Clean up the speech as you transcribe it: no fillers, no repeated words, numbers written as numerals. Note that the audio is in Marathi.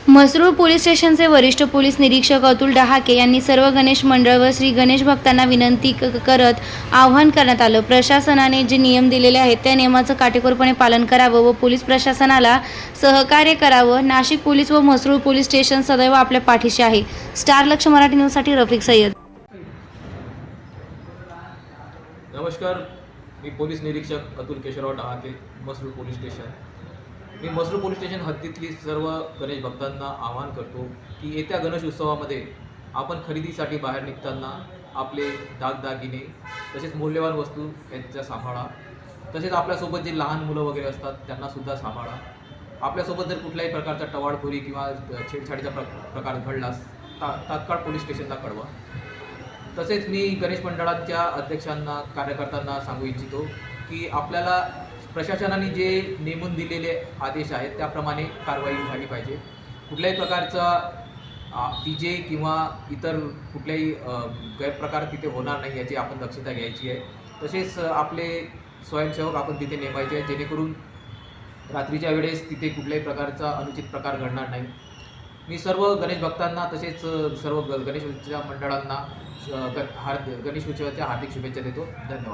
म्हसरूळ पोलीस स्टेशनचे वरिष्ठ पोलीस निरीक्षक अतुल डहाके यांनी सर्व गणेश मंडळ व श्री गणेश भक्तांना विनंती करत आवाहन करण्यात आलं. प्रशासनाने जे नियम दिलेले आहेत त्या नियमाचं काटेकोरपणे पालन करावं व पोलीस प्रशासनाला सहकार्य करावं. नाशिक पोलीस व म्हसरूळ पोलीस स्टेशन सदैव आपल्या पाठीशी आहे. स्टार लक्ष मराठी न्यूजसाठी रफिक सय्यद. नमस्कार, मी पोलीस निरीक्षक अतुल केशवराव डहाके, म्हसरूळ पोलीस स्टेशन. मी म्हसरूळ पोलीस स्टेशन हद्दीतली सर्व गणेश भक्तांना आवाहन करतो की येत्या गणेश उत्सवामध्ये आपण खरेदीसाठी बाहेर निघताना आपले दागदागिने तसेच मौल्यवान वस्तू यांचा सांभाळा. तसेच आपल्यासोबत जे लहान मुलं वगैरे असतात त्यांनासुद्धा सांभाळा. आपल्यासोबत जर कुठल्याही प्रकारचा टवाळखोरी किंवा छेडछाडीचा प्रकार घडलास तात्काळ पोलीस स्टेशनला कळवा. तसेच मी गणेश मंडळाच्या अध्यक्षांना कार्यकर्त्यांना सांगू इच्छितो की आपल्याला प्रशासनाने जे नेमून दिलेले आदेश आहेत त्याप्रमाणे कारवाई झाली पाहिजे. कुठल्याही प्रकारचा डीजे किंवा इतर कुठल्याही गैरप्रकार तिथे होणार नाही याची आपण दक्षता घ्यायची आहे. तसेच आपले स्वयंसेवक आपण तिथे नेमायचे आहेत जेणेकरून रात्रीच्या वेळेस तिथे कुठल्याही प्रकारचा अनुचित प्रकार घडणार नाही. मी सर्व गणेश भक्तांना तसेच सर्व गणेश उत्सव मंडळांना गणेश उत्सवाच्या हार्दिक शुभेच्छा देतो. धन्यवाद.